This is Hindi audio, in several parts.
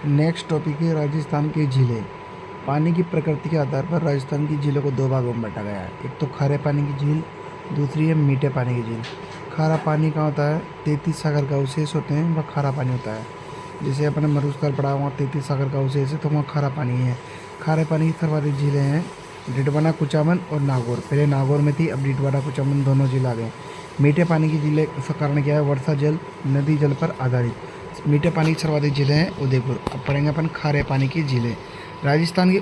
नेक्स्ट टॉपिक है राजस्थान की झीलें। पानी की प्रकृति के आधार पर राजस्थान की झीलों को दो भागों में बांटा गया है। एक तो खारे पानी की झील, दूसरी है मीठे पानी की झील। खारा पानी का होता है 33 सागर का अवशेष होते हैं, वह खारा पानी होता है। जैसे अपने मरुस्थल पड़ा हुआ 33 सागर का अवशेष है, तो वहाँ खारा पानी है। खारे पानी की सर्वाधिक झीलें हैं डिडवाना, कुचामन और नागौर। पहले नागौर में थी, अब डिडवाना कुचामन दोनों झील आ गए। मीठे पानी की झीलें, उसका कारण क्या है? वर्षा जल, नदी जल पर आधारित। मीठे पानी की सर्वाधिक झीलें हैं उदयपुर। अब पढ़ेंगे अपन खारे पानी की झीलें। राजस्थान के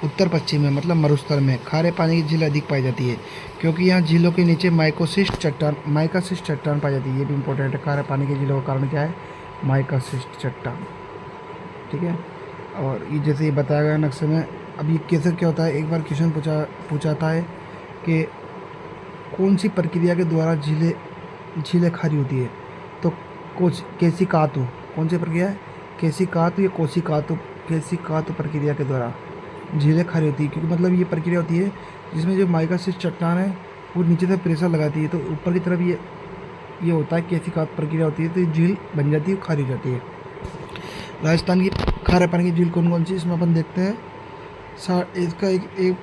उत्तर पश्चिम में, मतलब मरुस्थल में खारे पानी की झील अधिक पाई जाती है, क्योंकि यहाँ झीलों के नीचे माइकासिस्ट चट्टान पाई जाती है। ये भी इंपॉर्टेंट है। खारे पानी की झीलों का कारण क्या है? माइकासिस्ट चट्टान। ठीक है। और ये जैसे ये बताया गया नक्शे में। अब ये कैसे क्या होता है, एक बार क्वेश्चन पूछाता है कि कौन सी प्रक्रिया के द्वारा झीलें खारी होती है? तो केसिकातु। कौन सी प्रक्रिया है? केसिकातु या केसिकातु प्रक्रिया के द्वारा झीलें खारी होती है। क्योंकि मतलब ये प्रक्रिया होती है जिसमें जो माइकासिस चट्टान है वो नीचे से प्रेशर लगाती है, तो ऊपर की तरफ ये होता है। केसिकातु प्रक्रिया होती है, तो ये झील बन जाती है, खारी हो जाती है। राजस्थान की खारे पानी की झील कौन कौन सी, इसमें अपन देखते हैं। इसका एक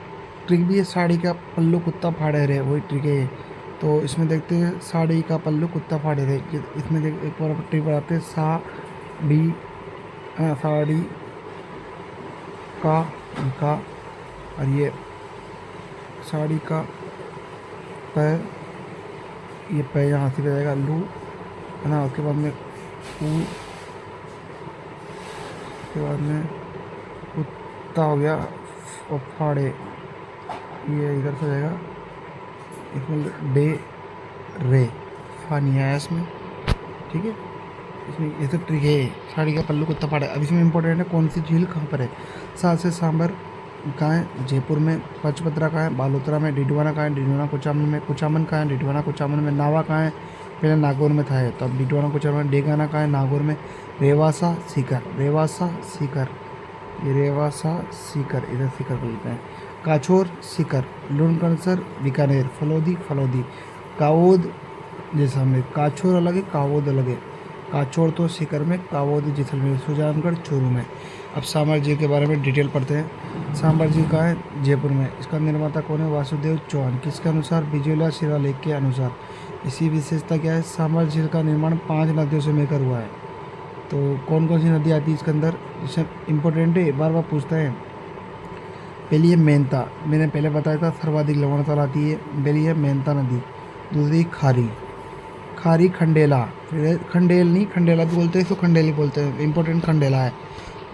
ट्रिक भी है, साड़ी का पल्लू कुत्ता फाड़े रहे, वही ट्रिक है ये। तो इसमें देखते हैं, साड़ी का पल्लू कुत्ता फाड़े रहे। इसमें देख एक बार ट्रिक बनाते हैं। साड़ी का और ये साड़ी का पैर, ये पैर यहाँ से जाएगा लू, है ना। उसके बाद में उसके बाद में कुत्ता हो गया और फाड़े, ये इधर से जाएगा। इसमें डे रे फानी है इसमें। ठीक है। इसमें ऐसे ट्रिक है, साड़ी का पल्लू कुत्ता फाड़े। अब इसमें इंपॉर्टेंट है कौन सी झील कहाँ पर है। सात से सांबर कहाँ है? जयपुर में। पचपत्रा कहाँ है? बालोतरा में। डिडवाना कहाँ है? डिडवाना कुचामन में। कुचामन कहाँ है? डिडवाना कुचामन में। नावा कहाँ है? पहले नागौर में था है, तो अब डिडवाना कुचामन। डेगाना कहाँ है? नागौर में। रेवासा सीकर, ये रेवासा सीकर, इधर सीकर बोलते हैं। काछोर सीकर, लुणकरणसर बीकानेर। फलोदी कावोद जैसलमेर। काछोर अलग है, कावोद अलग है। काछोर तो सीकर में, कावोद जैसलमेर। सुजानगढ़ चूरू में। अब सांबर झील के बारे में डिटेल पढ़ते हैं। सांबर झील कहाँ है? जयपुर में। इसका निर्माता कौन है? वासुदेव चौहान। किसके अनुसार? बिजोलिया शिलालेख के अनुसार। इसी विशेषता क्या है? सांबर झील का निर्माण 5 नदियों से मिलकर हुआ है। तो कौन कौन सी नदी आती है इसके अंदर? जिससे इम्पोर्टेंट है, बार बार पूछते हैं। पहली है मेनता, मैंने पहले बताया था, सर्वाधिक लवणता आती है। पहली है मेनता नदी। दूसरी खारी खंडेला, फिर खंडेल नहीं, खंडेला भी बोलते हैं, इसको खंडेली बोलते हैं। इंपॉर्टेंट खंडेला है।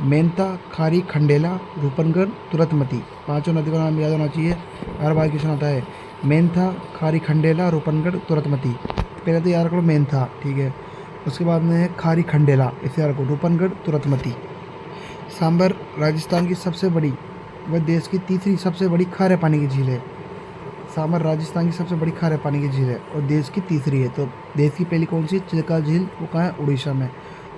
मेनता, खारी, खंडेला, रूपनगढ़, तुरतमती। पांचों नदी का नाम याद होना चाहिए, हर बार क्वेश्चन आता है। मेनता, खारी, खंडेला, रूपनगढ़, तुरतमती। पहले तो याद रखो मेनता, ठीक है। उसके बाद में है खारी खंडेला, इसे याद रखो, रूपनगढ़, तुरतमती। सांबर राजस्थान की सबसे बड़ी व देश की तीसरी सबसे बड़ी खारे पानी की झील है। सांबर राजस्थान की सबसे बड़ी खारे पानी की झील है और देश की तीसरी है। तो देश की पहली कौन सी? चिल्का झील, वो कहाँ है? उड़ीसा में।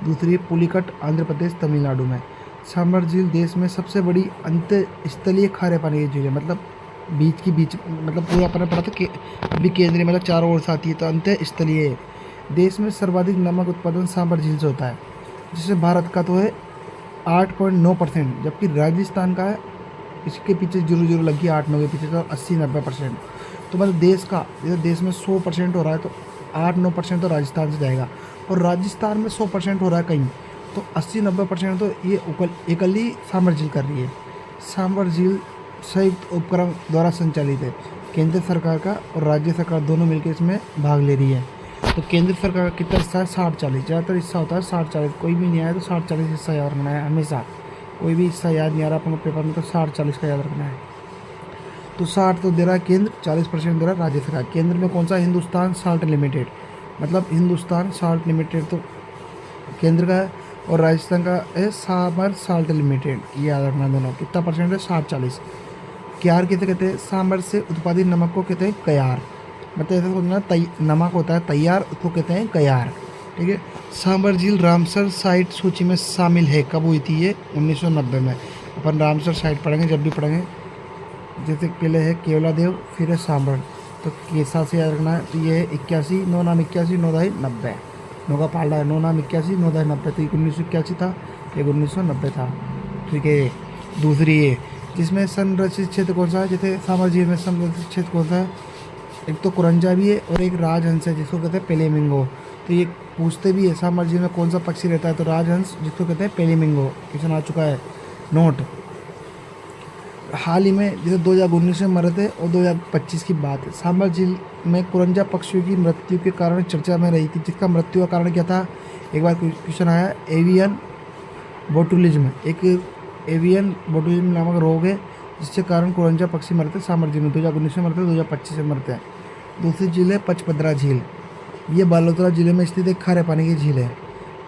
दूसरी है पुलिकट, आंध्र प्रदेश, तमिलनाडु में। सांबर झील देश में सबसे बड़ी अंतःस्थलीय खारे पानी की झील है। मतलब बीच मतलब पूरा अपना पड़ा था कि अभी केंद्रीय, मतलब चारों ओर से आती है, तो अंतःस्थलीय है। देश में सर्वाधिक नमक उत्पादन सांबर झील से होता है, जिससे भारत का तो है 8.9%, जबकि राजस्थान का है, इसके पीछे जीरो लगी 8-9 के पीछे, तो 80-90%। तो मतलब देश का, जैसे देश में 100% हो रहा है, तो 8-9% तो राजस्थान से जाएगा। और राजस्थान में 100% हो रहा है कहीं, तो 80-90% तो ये एकली सांबर झील कर रही है। सांबर झील संयुक्त उपक्रम द्वारा संचालित है। केंद्र सरकार का और राज्य सरकार दोनों मिलकर इसमें भाग ले रही है। तो केंद्र सरकार का कितना हिस्सा है? 60-40, ज़्यादातर हिस्सा होता है 60-40। कोई भी नहीं आया तो 60-40 हिस्सा याद रखना है हमेशा। कोई भी हिस्सा याद नहीं आ रहा अपन को पेपर में, तो 60-40 का याद रखना है। तो 60 तो दे रहा है केंद्र, 40% दे रहा है राज्य सरकार। केंद्र में कौन सा? हिंदुस्तान साल्ट लिमिटेड, मतलब हिंदुस्तान साल्ट लिमिटेड तो केंद्र का है, और राजस्थान का है सांबर साल्ट लिमिटेड। ये याद रखना दोनों। कितना परसेंट है? 60-40। क्यार किसे कहते हैं? सांबर से उत्पादित नमक को कहते हैं कयार। मतलब ऐसा सोचना, नमक होता है तैयार, उसको कहते हैं कयार। ठीक है। सांबर झील रामसर साइट सूची में शामिल है। कब हुई थी ये? 1990 में। अपन रामसर साइट पढ़ेंगे जब भी पढ़ेंगे। जैसे पहले है केवलादेव, फिर है सांबर, तो कैसा से याद रखना है। तो ये है 81, 9 नाम 81, 9 दहाई 90। 9 का पाल्टा है, 9 नाम 81, 9 दहाई 90। तो 1981 था, ये 1990 था। ठीक है, दूसरी ये जिसमें संरक्षित क्षेत्र कौन सा है, जैसे सामर झील में संरक्षित क्षेत्र कौन सा है, एक तो कुरंजा भी है और एक राजहंस है जिसको कहते हैं पेलेमिंगो। तो ये पूछते भी है सामर झील में कौन सा पक्षी रहता है, तो राजहंस जिसको कहते हैं पेलेमिंगो। क्वेश्चन आ चुका है, नोट। हाल ही में जैसे 2019 में मरे थे और 2025 की बात है, सामर झील में कुरंजा पक्षियों की मृत्यु के कारण चर्चा में रही थी, जिसका मृत्यु का कारण क्या था। एक बार क्वेश्चन आया, एवियन बोटुलिज्म, एक एवियन बोटुलिज्म नामक रोग है जिसके कारण कुरंजा पक्षी मरते सामर झील में। 2019 में मरते हैं, 2025 में मरते हैं। दूसरी झील है पचपदरा झील, ये बालोतरा जिले में स्थित एक खारे पानी की झील है।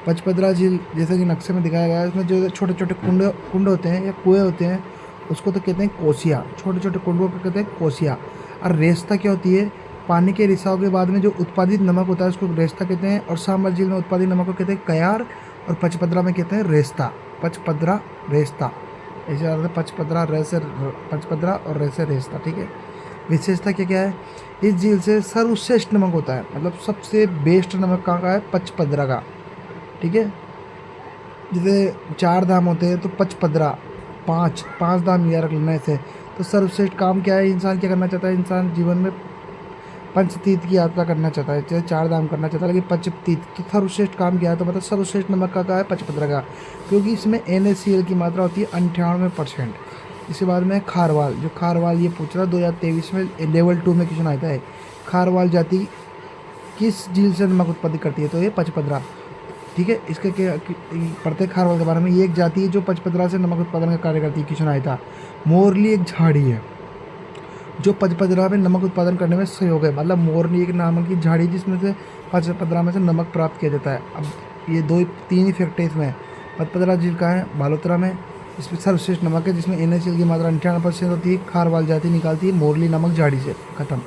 पचपदरा झील जैसे कि नक्शे में दिखाया गया है, इसमें जो छोटे छोटे कुंड होते हैं या कुएँ होते हैं उसको तो कहते हैं कोसिया, छोटे छोटे कुंडों को कहते हैं कोसिया। और रेस्ता क्या होती है, पानी के रिसाव के बाद में जो उत्पादित नमक होता है उसको रेस्ता कहते हैं। और सामर झील में उत्पादित नमक को कहते हैं कयार, और पचपदरा में कहते हैं रेस्ता। पचपदरा रेस्ता, ऐसे आता है पचपदरा रेसे, पचपदरा और रेसे रेस्ता। ठीक है, विशेषता क्या क्या है, इस झील से सर्वश्रेष्ठ नमक होता है, मतलब सबसे बेस्ट नमक कहाँ का है, पचपदरा का। ठीक है, जैसे 4 धाम होते हैं तो पचपदरा, पाँच धाम याद रख लेना ऐसे। तो सर्वश्रेष्ठ काम क्या है, इंसान क्या करना चाहता है, इंसान जीवन में पंचतीर्थ की यात्रा करना चाहता है, चाहे 4 धाम करना चाहता है, लेकिन पंचतीर्थ तो सर्वश्रेष्ठ काम क्या है, तो मतलब सर्वश्रेष्ठ नमक का है पचपदरा का, क्योंकि इसमें NaCl की मात्रा होती है 98%। इसके बाद में खारवाल, जो खारवाल ये पूछ रहा 2023 में लेवल 2 में क्वेश्चन आता है, खारवाल जाति किस झील से नमक उत्पत्ति करती है, तो ये पचपदरा। ठीक है, इसके क्या पढ़ते खारवाल के बारे में, ये एक जाति है जो पचपदरा से नमक उत्पादन का कार्य करती है। क्वेश्चन आया था, मोरली एक झाड़ी है जो पचपदरा में नमक उत्पादन करने में सहयोग है, मतलब मोरनी एक नाम की झाड़ी जिसमें से पचपदरा में से नमक प्राप्त किया जाता है। अब ये 2-3 ही फैक्ट है इसमें। पचपदरा झील का है, बालोतरा में, इसमें सर्वश्रेष्ठ नमक है जिसमें NaCl की मात्रा 98% होती है, खारवाल जाति निकालती है मोरली नामक झाड़ी से, खत्म।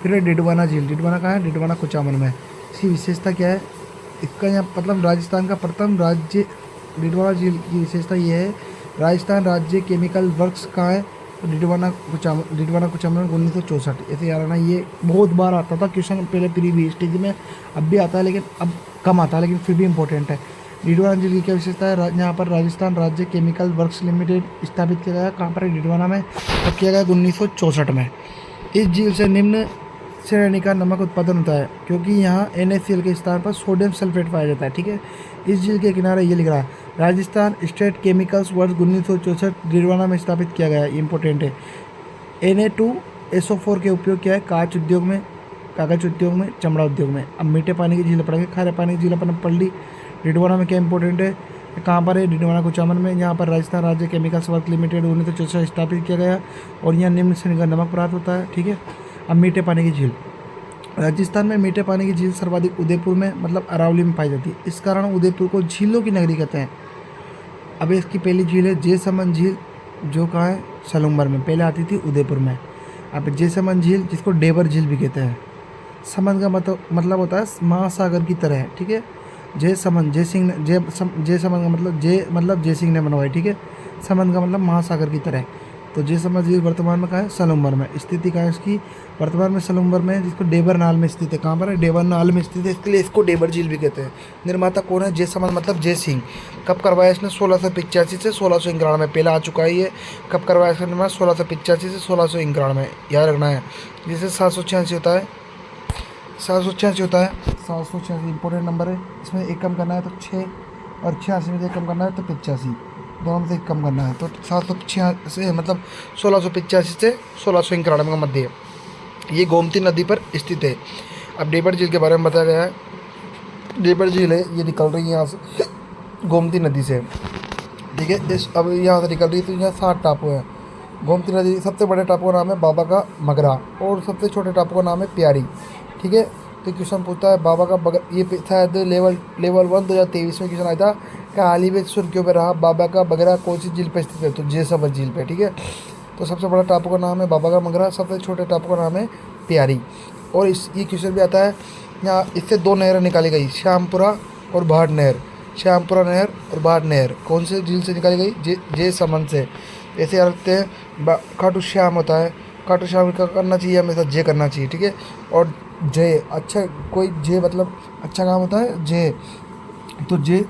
फिर है डिडवाना झील, डिडवाना कहाँ है, डिडवाना कुचामन में। इसकी विशेषता क्या है, इसका यहाँ मतलब राजस्थान का प्रथम राज्य, डिडवाना झील की विशेषता ये है, राजस्थान राज्य केमिकल वर्क्स कहाँ है, तो डिडवाना कुचामन 1964। ऐसे यार ना, ये बहुत बार आता था क्वेश्चन पहले प्री स्टेज में, अब भी आता है लेकिन अब कम आता है, लेकिन फिर भी इम्पोर्टेंट है। डिडवाना झील की क्या विशेषता है, यहाँ पर राजस्थान राज्य केमिकल वर्क्स लिमिटेड स्थापित किया गया, कहाँ पर है, डिडवाना में, और किया गया 1964 में। इस झील से निम्न श्रेणी का नमक उत्पादन होता है, क्योंकि यहाँ NaCl के स्थान पर सोडियम सल्फेट पाया जाता है। ठीक है, इस झील के किनारे ये लिख रहा है, राजस्थान स्टेट केमिकल्स वर्ष 1964 डिडवाना में स्थापित किया गया है, इंपॉर्टेंट है। Na2SO4 के उपयोग किया है कांच उद्योग में, कागज उद्योग में, चमड़ा उद्योग में। अब मीठे पानी की झील पढ़ेंगे, खारे पानी की झील अपन पढ़ ली। डिडवाना में क्या इंपॉर्टेंट है, कहाँ पर है, डिडवाना कुचामन में, यहाँ पर राजस्थान राज्य केमिकल्स वर्क लिमिटेड 1964 स्थापित किया गया, और यहाँ निम्न श्रेणी का नमक प्राप्त होता है। ठीक है, अब मीठे पानी की झील, राजस्थान में मीठे पानी की झील सर्वाधिक उदयपुर में, मतलब अरावली में पाई जाती है, इस कारण उदयपुर को झीलों की नगरी कहते हैं। अब इसकी पहली झील है जयसमंद झील, जो कहाँ है, सलूंबर में, पहले आती थी उदयपुर में। अब जयसमंद झील जिसको डेबर झील भी कहते हैं, समंद का मतलब होता है महासागर की तरह। ठीक है, जयसमंद, जयसमंद का मतलब जय सिंह ने बनवाई। ठीक है, समंद का मतलब महासागर की तरह। तो जयसमंद झील वर्तमान में कहाँ है, सलूंबर में। स्थिति कहाँ है इसकी, वर्तमान में सलूंबर में, जिसको डेबर नाल में स्थित है। कहाँ पर है, डेबर नाल में स्थित है, इसके लिए इसको डेबर झील भी कहते हैं। निर्माता कौन है, जयसमंद मतलब जय सिंह। कब करवाया इसने, 1685 से 1691 में, पहले आ चुका है ये। कब करवाया इसका निर्माण, 1685 से 1691 में, याद रखना है। जैसे 786 होता है, 786 होता है, 786 इंपॉर्टेंट नंबर है। इसमें एक कम करना है तो 6, और 86 में से एक कम करना है तो 85, दोनों में से एक कम करना है। तो 786 मतलब 1685 से 1691 का मध्य है। ये गोमती नदी पर स्थित है। अब डेबर झील के बारे में बताया गया है, डेबर झील है ये निकल रही है यहाँ से गोमती नदी से। ठीक है, इस अब यहाँ से निकल रही है, तो यहाँ 7 टापू हैं। गोमती नदी, सबसे बड़े टापू का नाम है बाबा का मगरा, और सबसे छोटे टापू का नाम है प्यारी। ठीक है, तो क्वेश्चन पूछता है बाबा का ये शायद लेवल 1 2023 में क्वेश्चन आया था कि हाल ही में सुर्खियों में रहा बाबा का बगरा कौन सी झील पर स्थित है, तो जयसमंद झील पे। ठीक है, तो सबसे बड़ा टापू का नाम है बाबा का मगरा, सबसे छोटे टापू का नाम है प्यारी। और ये क्वेश्चन भी आता है, यहाँ इससे 2 नहरें निकाली गई, श्यामपुरा और भाट नहर। श्यामपुरा नहर और भाट नहर कौन से झील से निकाली गई, जयसमंद से। ऐसे याद रखते हैं, खाटू श्याम होता है, खाटू श्याम का करना चाहिए हमेशा जय करना चाहिए। ठीक है, और जय अच्छा, कोई जय मतलब अच्छा काम होता है जय, तो जय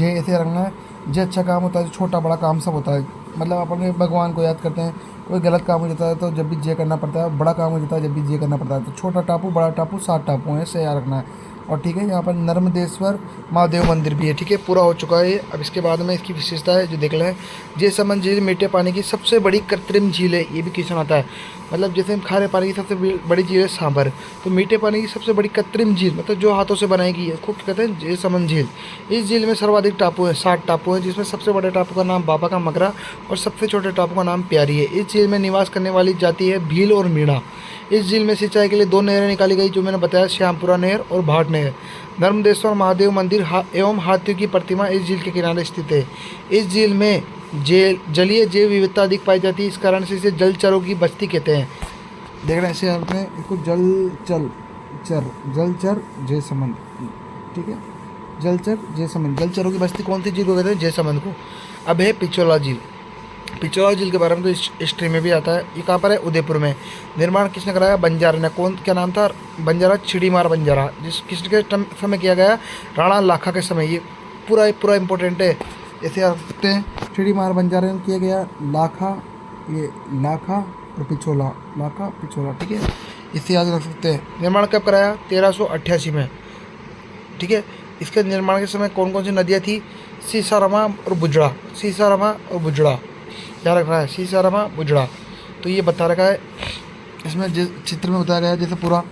ऐसे रखना है। जो अच्छा काम होता है, छोटा बड़ा काम सब होता है, मतलब अपने भगवान को याद करते हैं। कोई गलत काम हो जाता है तो जब भी जे करना पड़ता है, बड़ा काम हो जाता है जब भी जे करना पड़ता है। तो छोटा टापू बड़ा टापू 7 टापू हैं, इसे याद रखना है। और ठीक है, यहाँ पर नर्मदेश्वर महादेव मंदिर भी है। ठीक है, पूरा हो चुका है ये। अब इसके बाद में इसकी विशेषता है जो देख लें। जयसमंद झील मीठे पानी की सबसे बड़ी कृत्रिम झील है, ये भी क्वेश्चन आता है। मतलब जैसे हम खारे पानी की सबसे बड़ी झील है सांभर, तो मीठे पानी की सबसे बड़ी कृत्रिम झील मतलब जो हाथों से बनाई गई है, उसको कहते हैं जयसमंद झील। इस झील में सर्वाधिक टापू हैं, 60 टापू हैं, जिसमें सबसे बड़े टापू का नाम बाबा का मकरा और सबसे छोटे टापू का नाम प्यारी है। इस झील में निवास करने वाली जाति है भील और मीणा। इस झील में सिंचाई के लिए 2 नहरें निकाली गई, जो मैंने बताया, श्यामपुरा नहर और भाट नहर। नर्मदेश्वर महादेव मंदिर एवं हाथियों की प्रतिमा इस झील के किनारे स्थित है। इस झील में जलीय जैव विविधता अधिक पाई जाती है, इस कारण से इसे जलचरों की बस्ती कहते हैं। देख रहे हैं इसे अपने इसको जलचर जयसमंद। ठीक है, जलचर जयसमंद, जलचरों की बस्ती कौन सी झील को कहते हैं? जयसमंद को। अब है पिछोला झील। पिछोला झील के बारे में तो हिस्ट्री में भी आता है। ये कहाँ पर है? उदयपुर में। निर्माण किसने कराया? बंजारा ने। कौन, क्या नाम था? बंजारा, छिड़ीमार बंजारा, किसके समय किया गया? राणा लाखा के समय। ये पूरा इंपॉर्टेंट है, ऐसे आप सकते हैं। छिड़ीमार बंजारा ने किया गया, लाखा, ये लाखा और पिछोला, लाखा पिछोला। ठीक है, इससे याद रख सकते हैं। निर्माण कब कराया? 1388 में। ठीक है, इसके निर्माण के समय कौन कौन सी नदियाँ थी? सीसारामा और बुजड़ा, सीसारामा और बुजड़ा याद रखना है, सीसारामा बुजड़ा। तो ये बता रखा है इसमें, जिस चित्र में बताया गया है जैसे पूरा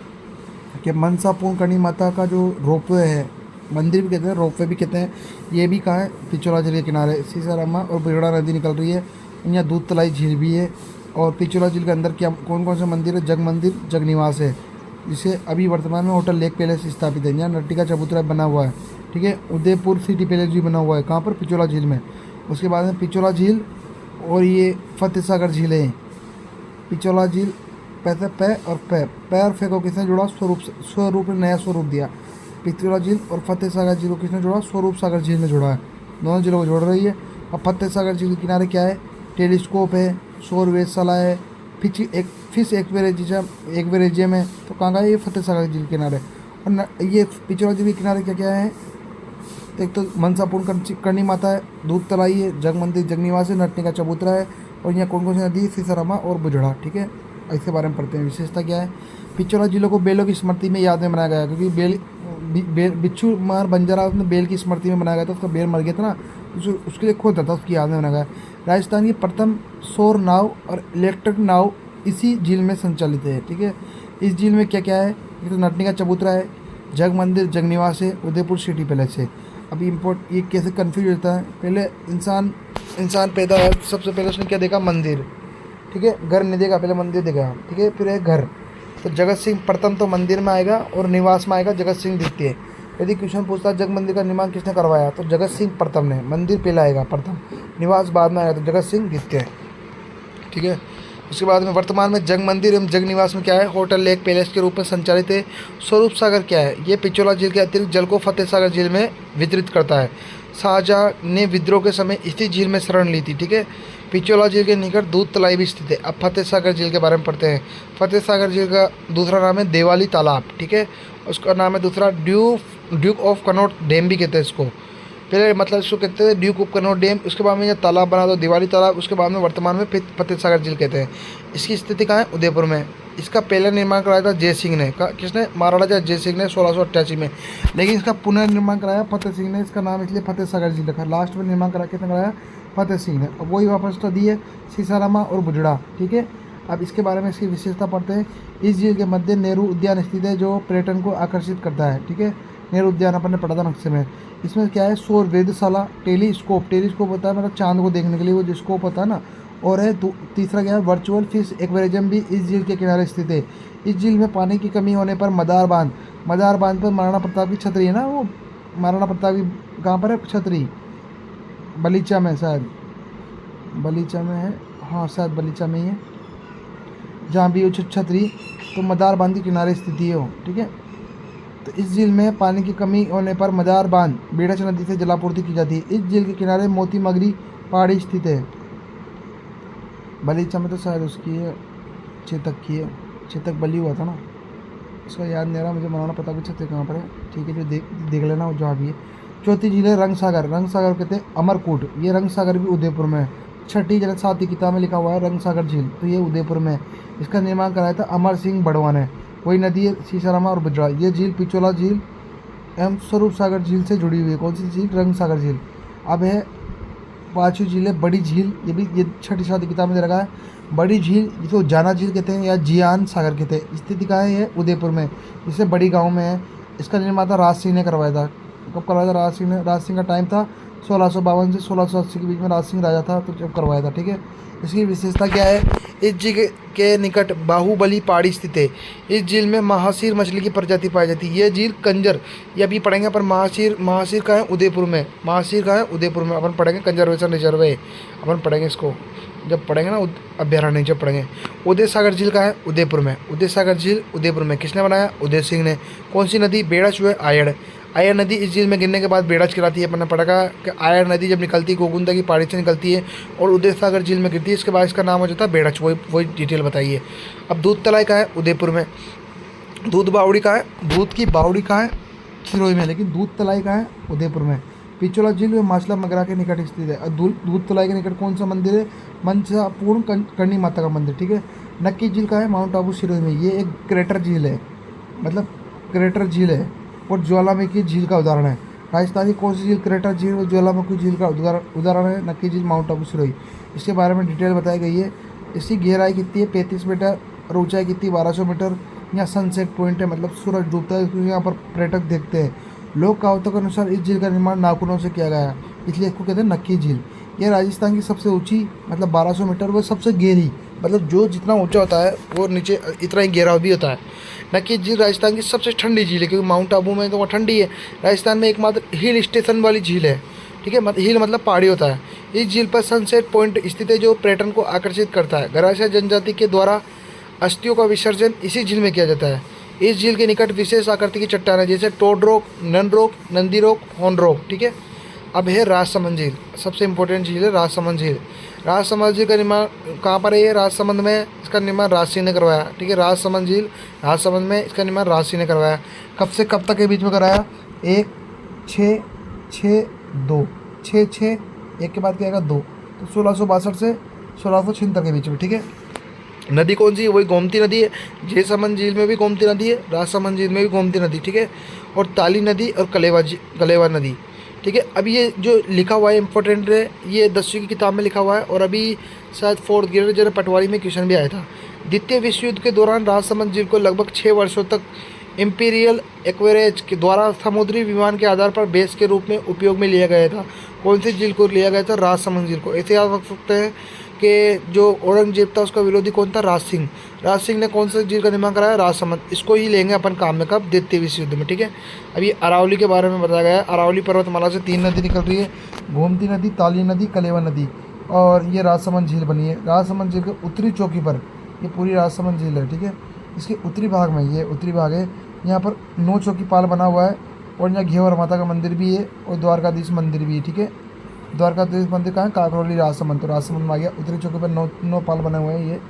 कि मनसा पूर्णकर्णी माता का जो रोपवे है, मंदिर भी कहते हैं, रोपवे भी कहते हैं, ये भी कहाँ है? पिछोला झील के किनारे। सीसारामा और बुजड़ा नदी निकल रही है, यहाँ दूध तलाई झील भी है। और पिछोला झील के अंदर क्या कौन कौन से मंदिर है? जग मंदिर, जग निवास है, जिसे अभी वर्तमान में होटल लेक पैलेस स्थापित है, यहाँ नर्टिका चबूतरा बना हुआ है। ठीक है, उदयपुर सिटी पैलेस भी बना हुआ है, कहाँ पर? पिछोला झील में। उसके बाद में पिछोला झील और ये फतेह सागर झील है। पिछोला झील पैसे पै और पै और फे को किसने जोड़ा? स्वरूप ने नया स्वरूप दिया। पिछोला झील और फतेह सागर झील को किसने जोड़ा? स्वरूप सागर झील ने जोड़ा है, दोनों झीलों को जोड़ रही है। और फतेह सागर झील के किनारे क्या है? टेलीस्कोप है, सौर वेधशाला है, फिश एक्वेरियम है। तो कहाँ का है? ये फतेह सागर झील के किनारे। और ये पिछोला झील के किनारे क्या क्या है? एक तो मनसा पूर्णकर्णी माता है, दूध तलाई है, जग मंदिर, जग निवास है, नटने का चबूतरा है। और यहाँ कौन कौन सी नदी? सीसारामा और बुजड़ा। ठीक है, इसके बारे में पढ़ते हैं। विशेषता क्या है? पिछोला जिलों को बेलों की स्मृति में याद में बनाया गया, क्योंकि बिच्छू मार बंजारा उसने बेल की स्मृति में बनाया गया था। उसका बेल मर गया था ना, उसके लिए खोदा था, उसकी याद में बनाया गया। राजस्थान की प्रथम सौर नाव और इलेक्ट्रिक नाव इसी झील में संचालित है। ठीक है, इस झील में क्या क्या है? एक तो नटनी का चबूतरा है, जग मंदिर, जग निवास है, उदयपुर सिटी पैलेस है। अभी ये कैसे कन्फ्यूज होता है? पहले इंसान पैदा है, सबसे पहले उसने क्या देखा? मंदिर। ठीक है, घर नहीं देखा, पहले मंदिर देखा। ठीक है, फिर है घर। तो जगत सिंह प्रथम तो मंदिर में आएगा और निवास में आएगा जगत सिंह द्वितीय। यदि क्वेश्चन पूछता है जग मंदिर का निर्माण किसने करवाया, तो जगत सिंह प्रथम ने। मंदिर पहले आएगा प्रथम, निवास बाद में आएगा, तो जगत सिंह द्वितीय। ठीक है, उसके बाद में वर्तमान में जग मंदिर एवं जग निवास में क्या है? होटल लेक पैलेस के रूप में संचालित है। स्वरूप सागर क्या है? ये पिछोला झील के अतिरिक्त जल को फतेह सागर झील में वितरित करता है। शाहजहाँ ने विद्रोह के समय इसी झील में शरण ली थी। ठीक है, पिछोला झील के निकट दूध तलाई भी स्थित है। अब फतेह सागर झील के बारे में पढ़ते हैं। फतेह सागर झील का दूसरा नाम है देवाली तालाब। ठीक है, उसका नाम है दूसरा ड्यूक ऑफ कनॉट डैम भी कहते हैं इसको। पहले मतलब इसको कहते हैं ड्यूक ऑफ कनॉट डैम, उसके बाद में ये तालाब बना तो दिवाली तालाब, उसके बाद में वर्तमान में फतेह सागर झील कहते हैं। इसकी स्थिति कहाँ है? उदयपुर में। इसका पहला निर्माण कराया था जय सिंह ने। किसने? महाराजा जय सिंह ने 1688 में। लेकिन इसका पुनर्निर्माण कराया फतेह सिंह ने। इसका नाम इसलिए फतेह सागर झील रखा। लास्ट में निर्माण करा किसने कराया? फतेह सिंह ने। अब वही वापस तो दी है सीसारामा और बुजड़ा। ठीक है, अब इसके बारे में इसकी विशेषता पढ़ते हैं। इस झील के मध्य नेहरू उद्यान स्थित है, जो पर्यटन को आकर्षित करता है। ठीक है, नेहरू उद्यान अपन ने पढ़ा था नक्शे में। इसमें क्या है? सौर वेधशाला, टेलीस्कोप होता है, मतलब चांद को देखने के लिए वो जो स्कोप होता है ना। और है तीसरा क्या है? वर्चुअल फिश एक्वेरियम भी इस झील के किनारे स्थित है। इस झील में पानी की कमी होने पर मदार बांध पर महाराणा प्रताप की छतरी है ना, वो महाराणा प्रताप की कहाँ पर है छतरी? बलीचा में, शायद बलीचा में है, हाँ शायद बलीचा में ही है, जहाँ भी वो छतरी, तो मदार बांध के किनारे स्थिति है वो। ठीक है, तो इस झील में पानी की कमी होने पर मदार बांध बेड़च नदी से जलापूर्ति की जाती है। इस झील के किनारे मोती मगरी पहाड़ी स्थित है। बलीचा में तो शायद उसकी है, चेतक की है, चेतक बली हुआ था ना, उसका याद नहीं आ रहा मुझे। महाराणा प्रताप की छतरी कहाँ पर है? ठीक है, जो देख लेना वो जहाँ भी है। चौथी झील है रंग सागर, रंग सागर कहते हैं अमरकूट, ये रंग सागर भी उदयपुर में है। छठी जैसे 7वीं किताब में लिखा हुआ है रंग सागर झील, तो ये उदयपुर में है। इसका निर्माण कराया था अमर सिंह बड़वा ने। वही नदी है सीसारामा और बिजड़ा। ये झील पिछोला झील एवं स्वरूप सागर झील से जुड़ी हुई है। कौन सी झील? रंग सागर झील। अब है 5वीं झील है बड़ी झील, ये छठी 7वीं किताब में दे रखा है। बड़ी झील जिसको जाना झील कहते हैं या जियान सागर कहते हैं, स्थिति कहाँ है? ये उदयपुर में, जिससे बड़ी गाँव में है। इसका निर्माण था राज सिंह ने करवाया था। कब करवाया था? राज सिंह ने। राज सिंह का टाइम था 1652 से 1680 के बीच में राज सिंह राजा था, तो जब करवाया था। ठीक है, इसकी विशेषता क्या है? इस झील के निकट बाहुबली पहाड़ी स्थित है। इस झील में महासीर मछली की प्रजाति पाई जाती है। ये झील कंजर, ये अभी पढ़ेंगे पर महासीर का है उदयपुर में। महासीर का है उदयपुर में, अपन पढ़ेंगे कंजर्वेशन रिजर्व है, अपन पढ़ेंगे इसको जब पढ़ेंगे ना अभ्यारण्य जब पढ़ेंगे। उदय सागर झील का है उदयपुर में। उदय सागर झील उदयपुर में किसने बनाया? उदय सिंह ने। कौन सी नदी? बेड़च व आयड़। आयड़ नदी इस झील में गिरने के बाद बेड़च कहलाती है। अपने पढ़ा कि आयड़ नदी जब निकलती है गोगुंदा की पहाड़ी से निकलती है और उदय सागर झील में गिरती है, इसके बाद इसका नाम हो जाता है बेड़च। वही डिटेल बताइए। अब दूध तलाई का है उदयपुर में। दूध बावड़ी का है, दूध की बावड़ी का है सिरोही में, लेकिन दूध तलाई का है उदयपुर में। पिछोला झील में माछला मगरा के निकट स्थित है। दूध तलाई के निकट कौन सा मंदिर है? मनसापूर्ण करणी माता का मंदिर। ठीक है, नक्की झील का है माउंट आबू सिरोही में। ये एक क्रेटर झील है, मतलब क्रेटर झील है और ज्वालामुखी झील का उदाहरण है। राजस्थान की कौन सी झील क्रेटर झील और ज्वालामुखी झील का उदाहरण है? नक्की झील माउंट आबू सिरोही। इसके बारे में डिटेल बताई गई है। इसकी गहराई कितनी है? 35 मीटर और ऊंचाई कितनी? 1200 मीटर। यहाँ सनसेट पॉइंट है, मतलब सूरज डूबता है, क्योंकि यहाँ पर पर्यटक देखते हैं। लोक कहावतों के अनुसार इस झील का निर्माण नाखूनों से किया गया है, इसलिए इसको कहते हैं नक्की झील। यह राजस्थान की सबसे ऊंची, मतलब 1200 मीटर, वो सबसे गहरी, मतलब जो जितना ऊंचा होता है वो नीचे इतना ही गहरा भी होता है। नक्की झील राजस्थान की सबसे ठंडी झील है, क्योंकि माउंट आबू में तो वहाँ ठंडी है। राजस्थान में एकमात्र हिल स्टेशन वाली झील है। ठीक है, हिल मतलब पहाड़ी होता है। इस झील पर सनसेट पॉइंट स्थित है, जो पर्यटन को आकर्षित करता है। गरासिया जनजाति के द्वारा अस्थियों का विसर्जन इसी झील में किया जाता है। इस झील के निकट विशेष आकृति की चट्टानें जैसे toad rock, nun rock, Nandi rock, horn rock. ठीक है, अब है राजसमंद झील। सबसे इंपॉर्टेंट झील है राजसमंद झील। राजसमंद झील का निर्माण कहाँ पर है? ये राजसमंद में। इसका निर्माण राज सिंह ने करवाया। ठीक है, राजसमंद झील राजसमंद में, इसका निर्माण राज सिंह ने करवाया। कब से कब तक के बीच में कराया? 1-6-6-2, 6-6, एक के बाद क्या आएगा? 2, तो 1662 से 1676 के बीच में। ठीक है, नदी कौन सी है? वही गोमती नदी है। जयसमंद झील में भी गोमती नदी है, राजसमंद झील में भी गोमती नदी। ठीक है, और ताली नदी और कलेवा नदी। ठीक है, अब ये जो लिखा हुआ है इंपॉर्टेंट है, ये 10वीं की किताब में लिखा हुआ है और अभी शायद 4th ग्रेड जरा पटवारी में क्वेश्चन भी आया था। द्वितीय विश्व युद्ध के दौरान राजसमंद झील को लगभग 6 वर्षों तक इम्पीरियल एक्वेरेज के द्वारा समुद्री विमान के आधार पर बेस के रूप में उपयोग में लिया गया था। कौन सी झील को लिया गया था? राजसमंद झील को। ऐसे याद रख सकते हैं कि जो औरंगजेब था उसका विरोधी कौन था? राज सिंह। राज सिंह ने कौन सा झील का निर्माण कराया? राजसमंद। इसको ही लेंगे अपन काम में कब? द्वितीय विश्व युद्ध में। ठीक है, अभी अरावली के बारे में बताया गया है। अरावली पर्वतमाला से 3 नदी निकल रही है, गोमती नदी, ताली नदी, कलेवा नदी, और ये राजसमंद झील बनी है। राजसमंद झील के उत्तरी चौकी पर ये पूरी राजसमंद झील है। ठीक है, इसके उत्तरी भाग में, ये उत्तरी भाग है, यहाँ पर 9 चौकी पाल बना हुआ है और यहाँ घेवर माता का मंदिर भी है और द्वारकाधीश मंदिर भी है। ठीक है, द्वारकाधीश मंदिर कहाँ है? काकरोली राजसमंद, तो राजसमंद में आ गया। उत्तरी चौकी पर 9 पाल बने हुए हैं ये।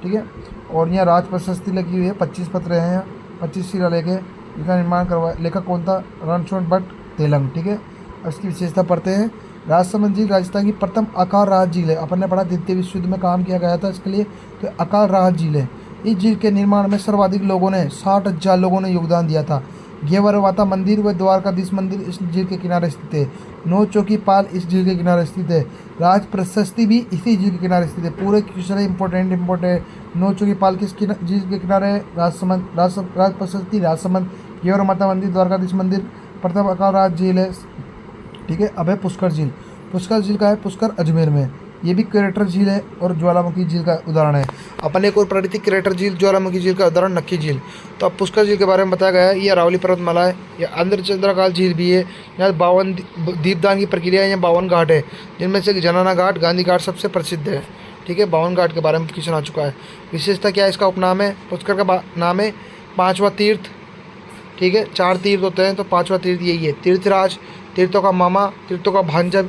ठीक है, और यहाँ राज प्रशस्ति लगी हुई है, 25 पत्र हैं यहाँ, 25 शिलालेख है। इसका निर्माण करवाया, लेखक कौन था? रणछोड़ भट्ट तेलंग। ठीक है, अब इसकी विशेषता पढ़ते हैं। राजसमंद झील राजस्थान की प्रथम आकार राहत झील है। अपन ने पढ़ा द्वितीय विश्व युद्ध में काम किया गया था इसके लिए, तो आकार राहत झील है। इस झील के निर्माण में सर्वाधिक लोगों ने 60,000 लोगों ने योगदान दिया था। घेवर माता मंदिर व द्वारकाधीश मंदिर इस झील के किनारे स्थित है। 9 चौकी पाल इस झील के किनारे स्थित है। राज प्रशस्ति भी इसी झील के किनारे स्थित है। पूरे क्वेश्चन इंपॉर्टेंट 9 चौकी पाल किस झील के किनारे है? राजसमंद। राज प्रशस्ति राजसमंद, घेवर माता मंदिर, द्वारकाधीश मंदिर, प्रथम आकार राहत झील है। ठीक है, अब है पुष्कर झील। पुष्कर झील का है पुष्कर अजमेर में। ये भी क्रेटर झील है और ज्वालामुखी झील का उदाहरण है। अपन एक और पढ़ी थी क्रेटर झील, ज्वालामुखी झील का उदाहरण नक्की झील। तो अब पुष्कर झील के बारे में बताया गया है। ये अरावली पर्वतमाला है। ये आंध्रचंद्रकाल झील भी है। यहाँ 52 दीपदान की प्रक्रिया है। यहाँ 52 घाट है, जिनमें से जनाना घाट, गांधी घाट सबसे प्रसिद्ध है। ठीक है, 52 घाट के बारे में क्वेश्चन आ चुका है। विशेषता क्या है? इसका उपनाम है, पुष्कर का नाम है 5वां तीर्थ। ठीक है, 4 तीर्थ होते हैं, तो 5वां तीर्थ यही है। तीर्थराज, तीर्थों का मामा, तीर्थों का भांजा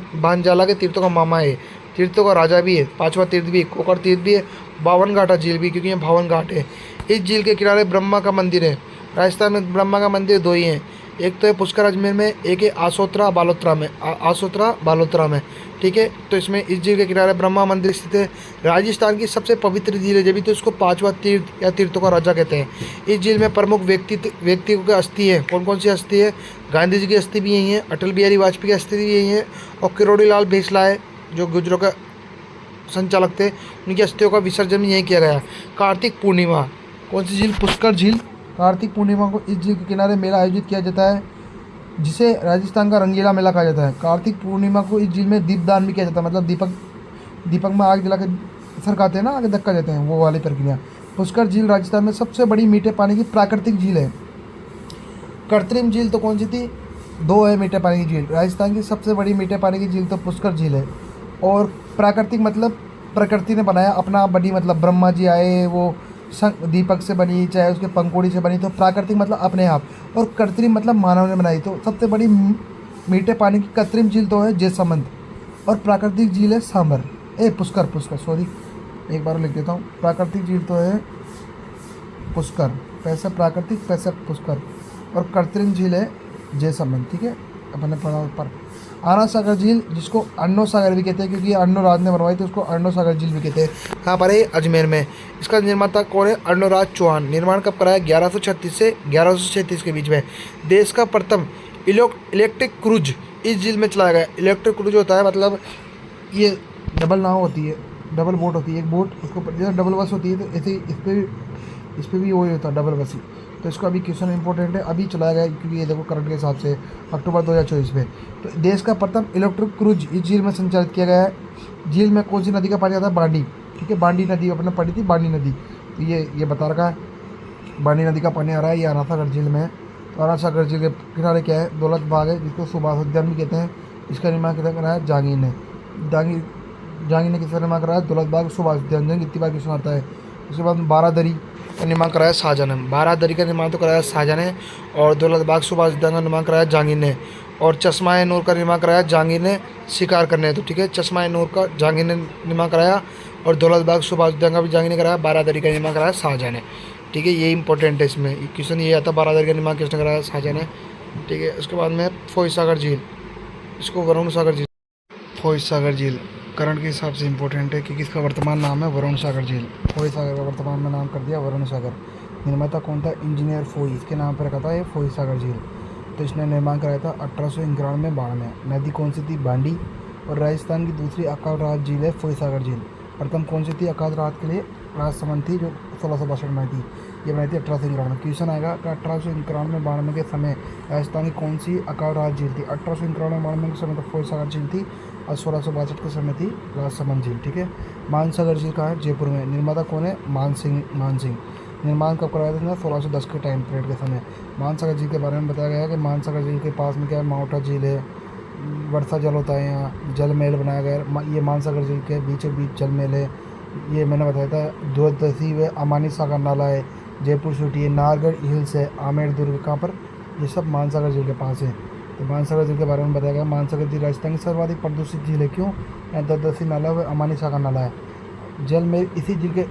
के तीर्थों का मामा है, तीर्थों का राजा भी है। 5वां तीर्थ भी है, कोकर तीर्थ भी है, 52 घाटा झील भी, क्योंकि यहाँ 52 घाट है। इस झील के किनारे ब्रह्मा का मंदिर है। राजस्थान में ब्रह्मा का मंदिर 2 ही हैं, एक तो है पुष्कर अजमेर में, एक है आसोतरा बालोतरा में, आसोतरा बालोतरा में, ठीक है। तो इसमें इस झील के किनारे ब्रह्मा मंदिर स्थित है। राजस्थान की सबसे पवित्र झील है, जब तो इसको पांचवा तीर्थ या तीर्थों का राजा कहते हैं। इस झील में प्रमुख व्यक्तियों की अस्थि है। कौन कौन सी अस्थि है? गांधी जी की अस्थि भी यही है, अटल बिहारी वाजपेयी की अस्थि भी यही है, और किरोड़ी लाल भेसला जो गुजरों का संचालक थे, उनकी अस्थियों का विसर्जन यहीं किया गया। कार्तिक पूर्णिमा, कौन सी झील? पुष्कर झील। कार्तिक पूर्णिमा को इस झील के किनारे मेला आयोजित किया जाता है, जिसे राजस्थान का रंगीला मेला कहा जाता है। कार्तिक पूर्णिमा को इस झील में दीपदान भी किया जाता है, मतलब दीपक में आग जला के सरकाते हैं ना, आगे धक्का देते हैं, वो वाली प्रक्रिया। पुष्कर झील राजस्थान में सबसे बड़ी मीठे पानी की प्राकृतिक झील है। कृत्रिम झील तो कौन सी थी? दो है मीठे पानी की झील। राजस्थान की सबसे बड़ी मीठे पानी की झील तो पुष्कर झील है, और प्राकृतिक मतलब प्रकृति ने बनाया, अपना आप बनी, मतलब ब्रह्मा जी आए, वो दीपक से बनी, चाहे उसके पंखुड़ी से बनी, तो प्राकृतिक मतलब अपने आप, और कृत्रिम मतलब मानव ने बनाई। तो सबसे बड़ी मीठे पानी की कृत्रिम झील तो है जैसमंद, और प्राकृतिक झील है सांबर, पुष्कर सॉरी, एक बार लिख देता हूँ। प्राकृतिक झील तो है पुष्कर, पैसा प्राकृतिक, पैसा पुष्कर, और कृत्रिम झील है जैसमंद, ठीक है, अपने पढ़ा पर। आना सागर झील, जिसको अन्नो सागर भी कहते हैं, क्योंकि अन्नो राज ने बनवाई, तो उसको अन्नो सागर झील भी कहते हैं। कहाँ पर है? अजमेर में। इसका निर्माता कौन है? अर्णोराज चौहान। निर्माण कब कराया? 1136 से 1136 के बीच में। देश का प्रथम इलेक्ट्रिक क्रूज इस झील में चलाया गया। इलेक्ट्रिक क्रूज होता है, मतलब ये डबल नाव होती है, डबल बोट होती है, एक बोट, उसको जैसे डबल बस होती है, तो ऐसे इस पर भी वही होता है, डबल बस ही। तो इसका अभी क्वेश्चन इंपॉर्टेंट है, अभी चलाया गया, क्योंकि ये देखो करंट के हिसाब से अक्टूबर 2024 में। तो देश का प्रथम इलेक्ट्रिक क्रूज इस झील में संचालित किया गया है। झील में कौन सी नदी का पानी आता है? बांडी, ठीक है, बांडी नदी अपने पड़ी थी, बांडी नदी, तो ये बता रखा है, बांडी नदी का पानी आ रहा है, ये आना सागर झील में है। तो आना सागर झील के किनारे क्या है? दौलत बाग है, जिसको सुभाष उद्यान भी कहते हैं। इसका निर्माण कितना कराया है? जहांगीर ने। जहांगीर ने किसका निर्माण कराया? दौलत बाग सुभाष उद्यान, कितनी बार क्वेश्चन आता है। उसके बाद बारादरी का निर्माण कराया शाहजहां ने। बारादरी का निर्माण तो कराया शाहजहां ने, और दौलत बाग सुभाष उद्यान का निर्माण कराया जहांगीर ने, और चश्मा नूर का निर्माण कराया जहांगीर ने शिकार करने। तो ठीक है, चश्मा नूर का जहांगीर ने निर्माण कराया, और दौलत बाग सुभाष उद्यान का भी जहांगीर ने कराया। बारादरी का निर्माण कराया शाहजहां ने, ठीक है, ये इंपॉर्टेंट है। इसमें क्वेश्चन ये आता है, बारादरी का निर्माण किसने कराया? शाहजहां ने, ठीक है। उसके बाद में फोई सागर झील, इसको वरुण सागर झील। फोई सागर झील करंट के हिसाब से इंपॉर्टेंट है, क्योंकि इसका वर्तमान नाम है वरुण सागर झील। फोई सागर का वर्तमान में नाम कर दिया वरुण सागर। निर्माता कौन था? इंजीनियर फोई, इसके नाम पर रखा था ये फोई सागर झील। तो इसने निर्माण कराया था 1891 में। नदी कौन सी थी? बांडी। और राजस्थान की दूसरी अकाल रात झील है फोई सागर झील। प्रथम कौन सी थी अकाल रात के लिए? राजसमंद थी, जो 1662 में बनाई थी, ये बनाई थी 1891। क्वेश्चन आएगा कि 1891-92 के समय राजस्थान की कौन सी अकाल रात झील थी? 1891-92 के समय तो फोई सागर झील थी, और 1662 के समय थी राजसमंद झील, ठीक है। मानसागर झील कहाँ है? जयपुर में। निर्माता कौन है? मान सिंह। निर्माण कब करवाया था? 1610 के टाइम पीरियड के समय। मानसागर झील के बारे में बताया गया है कि मानसागर झील के पास में क्या है? माउंटा झील है, वर्षा जल होता है, यहाँ जल महल बनाया गया है। ये मानसागर झील के बीचों बीच जल महल है। ये मैंने बताया था। द्वादशी व अमानी सागर नाला है, जयपुर सिटी है, नाहरगढ़ हिल्स है, आमेर दुर्ग, कहाँ पर? ये सब मानसागर झील के पास है। तो मानसागर झील के बारे में बताया गया। मानसागर झील राजस्थान की सर्वाधिक प्रदूषित झील है। क्यों? यहाँ द्वादशी नाला व अमानी सागर नाला है। जल में इसी झील के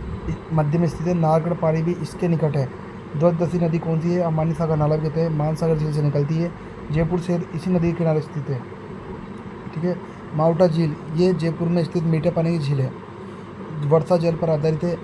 मध्य में स्थित है। नाहरगढ़ पारी भी इसके निकट है। द्वादशी नदी कौन सी है? अमानी सागर नाला भी कहते हैं, मानसागर झील से निकलती है। जयपुर शहर इसी नदी के किनारे स्थित है, ठीक है। माउंटा झील, ये जयपुर में स्थित मीठे पानी की झील है, वर्षा जल पर आधारित है।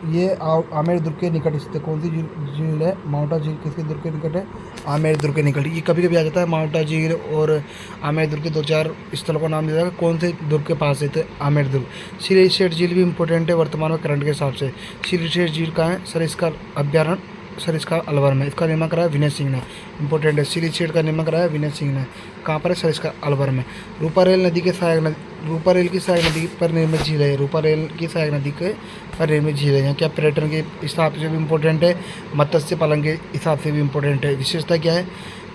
ये आमेर दुर्ग के निकट स्थित है। कौन सी झील है? माउंटा झील किसके दुर्ग के निकट है? आमेर दुर्ग के निकट। ये कभी कभी आ जाता है, माउंटा झील और आमेर दुर्ग के 2-4 स्थलों का नाम दिया जाएगा, कौन से दुर्ग के पास है? तो आमेर दुर्ग। श्री शेठ झील भी इंपॉर्टेंट है वर्तमान में करंट के हिसाब से। श्री शेठ झील कहाँ है? सर इसका अभ्यारण्य सरिस्का अलवर में। इसका निर्माण कराया विनय सिंह ने, इंपॉर्टेंट है। श्री शेठ का निर्माण कराया विनय सिंह ने। कहाँ पर है? सरिस्का अलवर में। रूपारेल नदी के सहायक रूपारेल की सहायक नदी पर निर्मित झील है। रूपारेल की सहायक नदी के पर निर्मित झील है। यहाँ क्या पर्यटन के हिसाब से भी इंपॉर्टेंट है, मत्स्य पालन के हिसाब से भी इंपॉर्टेंट है। विशेषता क्या है?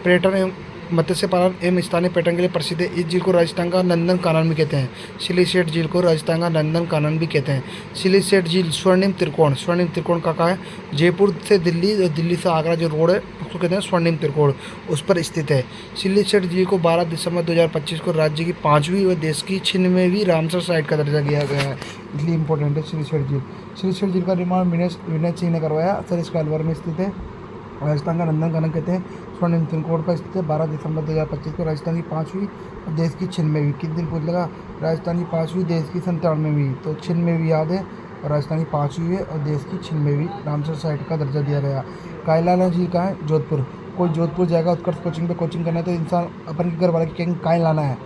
पर्यटन एवं मत्स्य पालन एवं स्थानीय पर्यटन के लिए प्रसिद्ध है। इस झील को राजस्थान का नंदन कानन भी कहते हैं। सिलीसेट झील को राजस्थान का नंदन कानन भी कहते हैं। सिलीसेट झील स्वर्णिम त्रिकोण कहाँ है? जयपुर से दिल्ली और दिल्ली से आगरा जो रोड है उसको कहते हैं स्वर्णिम त्रिकोण, उस पर स्थित है। सिलीसेट झील को 12 दिसंबर 2025 को राज्य की 5वीं व देश की 96वीं रामसर साइट का दर्जा दिया गया है, इसलिए इंपॉर्टेंट है सिलीसेट झील। सिलीसेट झील का निर्माण विनय सिंह ने करवाया। सर इसका अलवर में स्थित है। राजस्थान का नंदन कानन कहते हैं। स्वर्णिम त्रिकोण पर स्थित है। 12 दिसंबर 2025 को राजस्थान की 5वीं और देश की 96वीं, किस दिन पूछ लगा, राजस्थान की 5वीं, देश की 97वीं, तो 96वीं याद है और राजस्थान की 5वीं है और देश की 96वीं रामसर साइट का दर्जा दिया गया। कायलाना झील कहाँ है, जोधपुर। कोई जोधपुर जाएगा उत्कर्ष कोचिंग पे कोचिंग करना है तो इंसान अपन के घर वाले की कहेंगे काहे लाना है,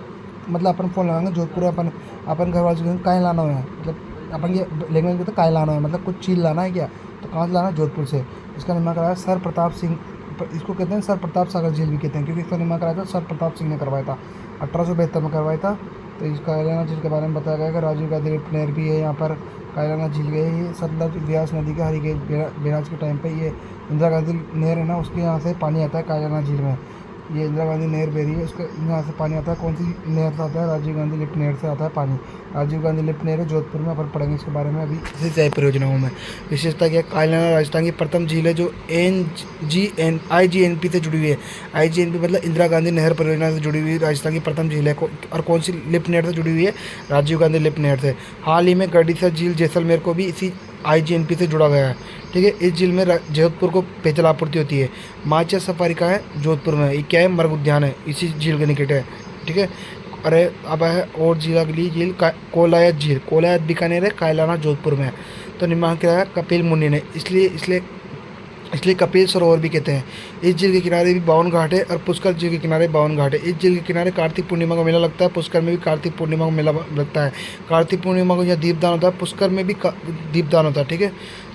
मतलब अपन फ़ोन लगाएंगे जोधपुर अपन घर वाले से कहेंगे काहे लाना है, मतलब अपन की लैंग्वेज में तो काहे लाना है मतलब कुछ चीज़ लाना है क्या, तो कहाँ से लाना है, जोधपुर से। इसका निर्माण कराया सर प्रताप सिंह, इसको कहते हैं सर प्रताप सागर झील भी कहते हैं, क्योंकि इसका निर्माण कराया था सर प्रताप सिंह ने करवाया था, 1872 में करवाया था। तो इस कायलाना झील के बारे में बताया गया कि राजीव गांधी लिफ्ट नहर भी है यहाँ पर, कायलाना झील गए। ये सतलज व्यास नदी के हरिकेश बैराज के टाइम पे ये इंदिरा गांधी नहर है ना, उसके यहाँ से पानी आता है कायलाना झील में। ये इंदिरा गांधी नहर बह रही है, उसका यहाँ से पानी आता है, कौन सी नहर से आता है, राजीव गांधी लिफ्ट नहर से आता है पानी। राजीव गांधी लिफ्ट नहर है जोधपुर में, अपन पढ़ेंगे इसके बारे में अभी इसी तय परियोजनाओं में। विशेषता क्या है, कायलाना राजस्थान की प्रथम झील है जो IGNP से जुड़ी हुई है। IGNP मतलब इंदिरा गांधी नहर परियोजना से जुड़ी हुई राजस्थान की प्रथम झील है। और कौन सी लिफ्ट नहर से जुड़ी हुई है, राजीव गांधी लिफ्ट नहर से। हाल ही में गढ़ीसर झील जैसलमेर को भी इसी IGNP से जुड़ा गया है, ठीक है। इस झील में जोधपुर को पेयजल आपूर्ति होती है। माचा सफारी का है जोधपुर में, ये क्या है, मृग उद्यान है, इसी झील के निकट है, ठीक है। अरे अब है और झील, अगली झील कोलायत झील, कोलायत बीकानेर है, कायलाना जोधपुर में है। तो निर्माण किया है कपिल मुनि ने, इसलिए कपिल सरोवर भी कहते हैं। इस झील के किनारे भी 52 घाट है और पुष्कर झील के किनारे 52 घाट है। इस झील के किनारे कार्तिक पूर्णिमा का मेला लगता है, पुष्कर में भी कार्तिक पूर्णिमा का मेला लगता है। कार्तिक पूर्णिमा को यहाँ दीपदान होता है, पुष्कर में भी दीपदान होता है, ठीक है।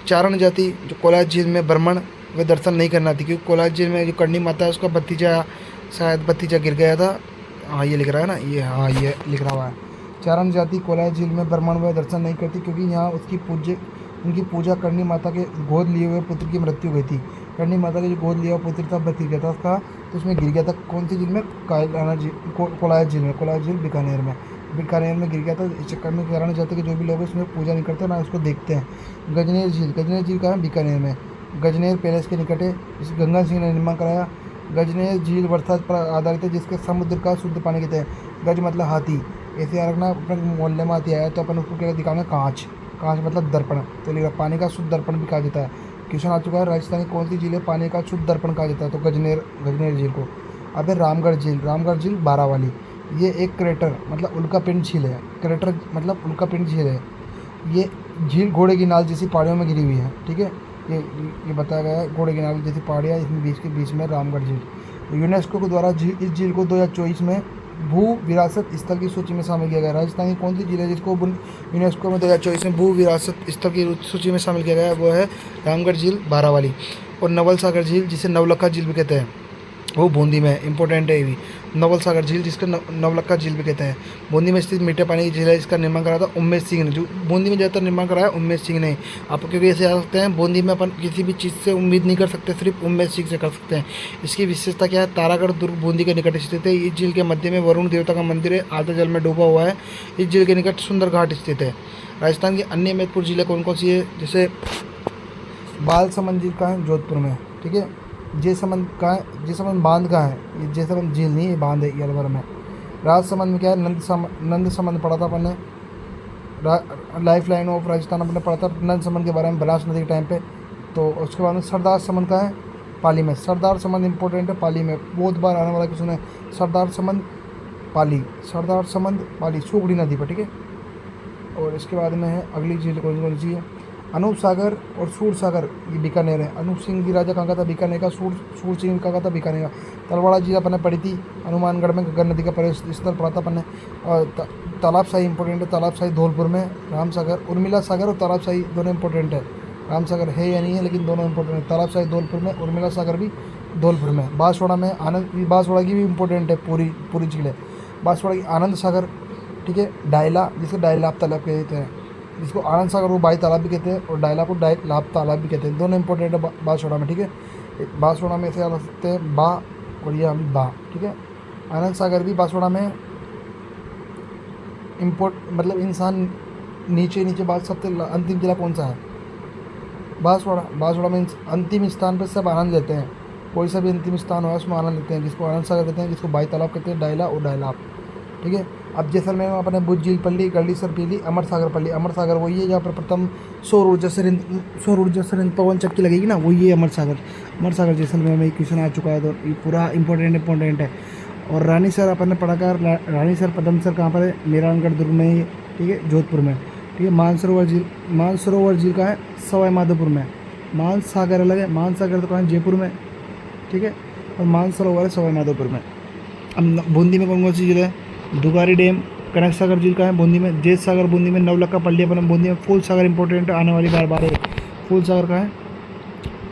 चारण जाति जो कोलायत झील में भ्रमण व दर्शन नहीं करना थी, क्योंकि कोलायत झील में जो करनी माता है उसका भतीजा गिर गया था। हाँ ये लिख रहा है ना, ये हाँ ये लिख रहा हुआ है। चारण जाति कोलायत झील में भ्रमण व दर्शन नहीं करती क्योंकि यहाँ उनकी पूजा करनी माता के गोद लिए हुए पुत्र की मृत्यु हुई थी। करनी माता के जो गोद लिया हुआ पुत्र था बच गया था उसका, तो उसमें गिर गया था। कौन सी झील में, कायलाना झील, कोलायत झील में, कोलायत झील बीकानेर में गिर गया था। इस चक्कर में चारण जाति के जो भी लोग उसमें पूजा नहीं करते ना उसको देखते हैं। गजनेर झील का है बीकानेर में, गजनेर पैलेस के निकट है, इस गंगा सिंह ने निर्माण कराया। गजनेर झील बरसात पर आधारित है जिसके समुद्र का शुद्ध पानी कहते हैं। गज मतलब हाथी, ऐसे याद रखना, अपने मोहल्ले में हाथी आया तो अपन उसको क्या दिखाएंगे, कांच मतलब दर्पण, तो लिखा पानी का शुद्ध दर्पण भी कहा जाता है। क्वेश्चन आ चुका है, राजस्थान की कौन सी झील है पानी का शुद्ध दर्पण कहा जाता है, तो गजनेर झील को। अब है रामगढ़ झील बारावाली, ये एक क्रेटर मतलब उल्कापिंड झील है, क्रेटर मतलब उल्कापिंड झील है। ये झील घोड़े की नाल जैसी पहाड़ियों में गिरी हुई है, ठीक है। ये बताया गया है, घोड़े की नाल जैसी पहाड़ियाँ, इसमें बीच में रामगढ़ झील। यूनेस्को के द्वारा इस झील को 2024 में भू विरासत स्थल की सूची में शामिल किया गया। राजस्थान की कौन सी झील है जिसको यूनेस्को में 2024 में भू विरासत स्थल की सूची में शामिल किया गया है, वो है रामगढ़ झील बारावाली। और नवल सागर झील जिसे नवलखा झील भी कहते हैं, वो बूंदी में इंपॉर्टेंट है। ये भी नवल सागर झील जिसका नवलखा झील भी कहते हैं, बूंदी में स्थित मीठे पानी की झील है। इसका निर्माण कराया था उमेश सिंह ने, जो बूंदी में ज़्यादातर निर्माण कराया उमेश सिंह ने। आप क्योंकि ऐसे आ सकते हैं, बूंदी में अपन किसी भी चीज़ से उम्मीद नहीं कर सकते, सिर्फ उमेश सिंह से कर सकते हैं। इसकी विशेषता क्या है, तारागढ़ दुर्ग बूंदी के निकट स्थित है। इस झील के मध्य में वरुण देवता का मंदिर है, आधा जल में डूबा हुआ है। इस झील के निकट सुंदर घाट स्थित है। राजस्थान की अन्य महत्वपूर्ण झीलें कौन कौन सी है, जैसे बालसमंद झील का है जोधपुर में, ठीक है। जयसमंद का है, जयसमंद बांध का है, ये जयसमंद झील नहीं, ये बांध है, ये अलवर में। राजसमंद में क्या है, नंद समंद पढ़ा था अपन ने, लाइफ लाइन ऑफ राजस्थान अपने पढ़ा था नंद समंद के बारे में बनास नदी के टाइम पे। तो उसके बाद में सरदार समंद का है पाली में, सरदार समंद इंपॉर्टेंट है पाली में, बहुत बार आने वाला क्वेश्चन है। सरदार समंद पाली सुगड़ी नदी पर, ठीक है। और इसके बाद में है अगली झील कौन सी है, अनूप सागर और सूर सागर, ये बीकानेर है। अनूप सिंह की राजा कहाँ का था, बीकानेर का। सूर सिंह कहाँ का था, बीकानेर का। तलवाड़ा झील अपन ने पढ़ी थी, हनुमानगढ़ में गंगा नदी का प्रवेश स्थल पढ़ा था अपन ने। और तालाब शाही इंपॉर्टेंट है, तालाब शाही धौलपुर में। राम सागर, उर्मिला सागर और तालाब शाही दोनों इंपॉर्टेंट है। राम सागर है या नहीं है, लेकिन दोनों इंपॉर्टेंट है। तालाब शाही धौलपुर में, उर्मिला सागर भी धौलपुर में। बांसवाड़ा में आनंद, बांसवाड़ा की भी इंपॉर्टेंट है, पूरी झील है। बांसवाड़ा की आनंद सागर, ठीक है। डायला, जिसको डायलाब तालाब कहते हैं, जिसको आनंद सागर वो बाई तालाब भी कहते हैं, और डायला को लाभ तालाब भी कहते हैं। दोनों इंपॉर्टेंट है बांसवाड़ा में, ठीक है। बांसवाड़ा में ऐसे आ सकते हैं बा, और ये हम बा, ठीक है। आनंद सागर भी बांसवाड़ा में मतलब इंसान नीचे बात सबसे अंतिम जिला कौन सा है, बांसवाड़ा में अंतिम स्थान पर सब आनंद लेते हैं। कोई सा भी अंतिम स्थान हो उसमें आनंद लेते हैं, जिसको आनंद सागर कहते हैं, जिसको बाई तालाब कहते हैं, डायला और डायलाब, ठीक है। अब जैसलमेर में अपने भुज झील पल्ली, गढ़ीसर पीली, अमर सागर पल्ली। अमर सागर वही है जहाँ पर प्रथम सौर ऊर्जा से पवन चक्की लगेगी ना, वही है अमर सागर। अमर सागर जैसलमेर में क्वेश्चन आ चुका है, तो ये पूरा इंपॉर्टेंट है। और रानीसर अपन ने पढ़ा कर, रानीसर पदमसर कहाँ पर है, मेहरानगढ़ दुर्ग में ही, ठीक है, जोधपुर में, ठीक है। मानसरोवर झील कहाँ है, सवाई माधोपुर में। मानसागर अलग है, मानसागर तो कहाँ है, जयपुर में, ठीक है। और मानसरोवर है सवाई माधोपुर में। अब बूंदी में कौन कौन सी झील है, दुगारी डैम, कनक सागर झील कहाँ है, बूंदी में। जेठ सागर बूंदी में, नवलखा पल्ली अपन बूंदी में। फूल सागर इंपॉर्टेंट आने वाली बार है, फूल सागर कहाँ है।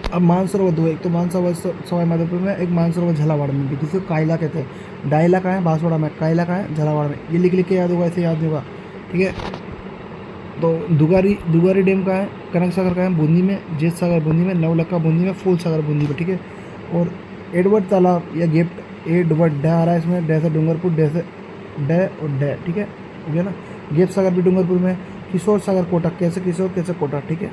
अब मानसरोवर दो, एक तो मानसरोवर सवाई माधोपुर में, एक मानसरोवर झालावाड़ में भी, जिसको कायला कहते हैं। डायला कहाँ है, बांसवाड़ा में। कायला कहाँ है, झालावाड़ में। ये लिख के याद होगा, ऐसे याद नहीं होगा, ठीक है। तो दुगारी डैम कहाँ है, कनक सागर कहाँ है, बूंदी में। जेठ सागर बूंदी में, नवलखा बूंदी में, फूल सागर बूंदी में, ठीक है। और एडवर्ड तालाब या गेप्ट, एडवर्ड डे आ रहा है इसमें, डे से डूंगरपुर, डे से डे और डे, ठीक है, हो गया ना। गेप सागर भी डूंगरपुर में। किशोर सागर कोटा, कैसे किशोर कैसे कोटा, ठीक है।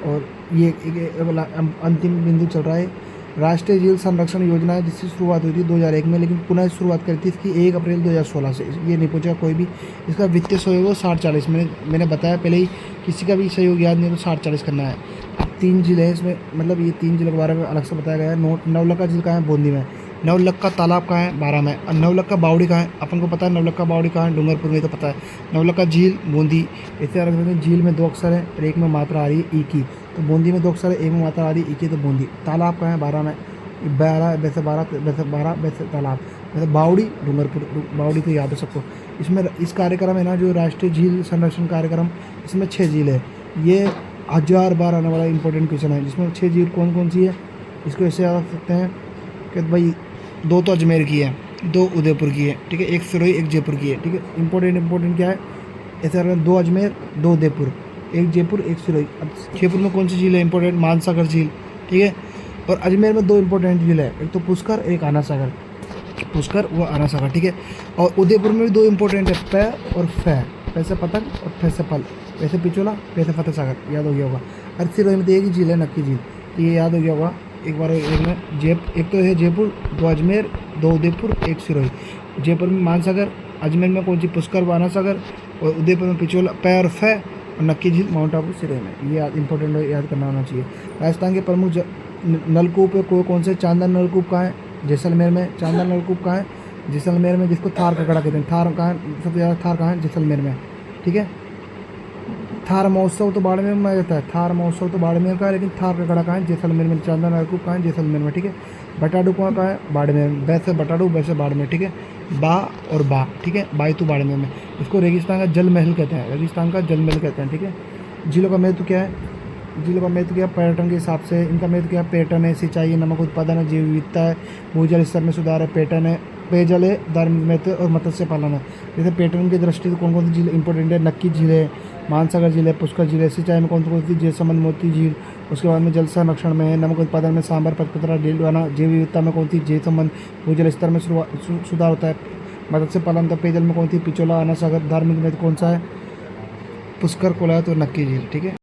और ये अंतिम बिंदु चल रहा है, राष्ट्रीय झील संरक्षण योजना है, जिसकी शुरुआत हुई थी 2001 में, लेकिन पुनः शुरुआत करी थी इसकी 1 अप्रैल 2016 से। ये नहीं पूछा कोई भी। इसका वित्तीय सहयोग 60-40, मैंने बताया पहले ही, किसी का भी सहयोग याद नहीं हो तो 60-40 करना है। अब 3 झील है इसमें, मतलब ये 3 झीलों के बारे में अलग से बताया गया है। नवलखा झील कहाँ है, बूंदी में। नवलखा तालाब कहाँ है, 12 में। और नवलखा बावड़ी कहाँ है, अपन को पता है नवलखा बावड़ी कहाँ है, डूंगरपुर में, तो पता है। नवलखा झील बूंदी, इसे अलग से। झील में 2 अक्षर है और एक में मात्रा आ रही है ई की, तो बूंदी में 2 अक्षर है, एक में मात्रा आ रही है ई की, तो बूंदी। तालाब कहाँ है, 12 में। 12 वैसे 12 वैसे तालाब, वैसे बावड़ी डूंगरपुर। बावड़ी तो याद है सबको। इसमें इस कार्यक्रम है ना, जो राष्ट्रीय झील संरक्षण कार्यक्रम, इसमें 6 झील है। ये 1000 बार आने वाला इंपॉर्टेंट क्वेश्चन है, जिसमें 6 झील कौन कौन सी है। इसको ऐसे याद रख सकते हैं कि भाई 2 तो अजमेर की है, 2 उदयपुर की है, ठीक है, 1 सिरोही, 1 जयपुर की है, ठीक है। इंपॉर्टेंट क्या है, ऐसे रखना, 2 अजमेर, 2 उदयपुर, 1 जयपुर, 1 सिरोही। अब जयपुर में कौन सी झील है इंपॉर्टेंट, मानसागर झील, ठीक है। और अजमेर में 2 इंपॉर्टेंट झील है, एक तो पुष्कर, एक आना सागर। पुष्कर वो आना सागर, ठीक है। और उदयपुर में भी 2 इंपॉर्टेंट है, पै और फै, पैसे पतंग और फै से फल, वैसे पिचोला, पैसे फतेह सागर, याद हो गया होगा। और सिरोही में तो एक ही झील है, नक्की झील, ये याद हो गया होगा एक बार। एक तो है जयपुर, 2 अजमेर, 2 उदयपुर, 1 सिरोही। जयपुर में मानसागर, अजमेर में कौन सी, पुष्कर, बाना सागर, और उदयपुर में पिचोला, पै और फै, और नक्की झील माउंट आबू सिरोही में। ये इंपॉर्टेंट याद करना होना चाहिए। राजस्थान के प्रमुख नलकूप कौन से, चांदन नलकूप कहाँ है, जैसलमेर में। चांदन नलकूप कहाँ है, जैसलमेर में, जिसको थार का गड़ा कहते हैं। थार कहाँ है, सबसे ज़्यादा थार कहाँ है, जैसलमेर में, ठीक है। थार महोत्सव तो बाड़मेर में मनाया जाता है, थार महोत्सव तो बाड़मेर का है, लेकिन थार का गड़ा कहाँ है, जैसलमेर में। चांदन नलकूप कहाँ है, जैसलमेर में, ठीक है। बटाडू कहाँ है, बाड़मेर में। वैसे बटाडू, वैसे बाड़मेर, ठीक है। बा और बा, ठीक है, बायतू बाड़मेर में। इसको रेगिस्तान का जल महल कहते हैं, रेगिस्तान का जल महल कहते हैं, ठीक है। झीलों का महत्व क्या है, जिलों का महत्व क्या है, पर्यटन के हिसाब से इनका महत्व क्या है, पर्यटन है, सिंचाई है, नमक उत्पादन है, जैव विविधता है, भूजल स्तर में सुधार है, पर्यटन है, पेयजल है, धार्मिक महत्व और मत्स्य पालन है। जैसे पर्यटन की दृष्टि से कौन कौन सी झील इंपॉर्टेंट है, नक्की झील है, मानसागर झील है, पुष्कर झील है। सिंचाई में कौन सी, जयसमंद मोती झील। उसके बाद में जल संरक्षण में है, नमक उत्पादन में सांबर, पचपतरा, डीलवाना। जैव विविधता में कौन सी, जयसमंद, भूजल स्तर में सुधार होता है, मत्स्य पालन। पेयजल में कौन सी, पिचोला, आना सागर। धार्मिक महत्व कौन सा है, पुष्कर, कोलायत और नक्की झील, ठीक है।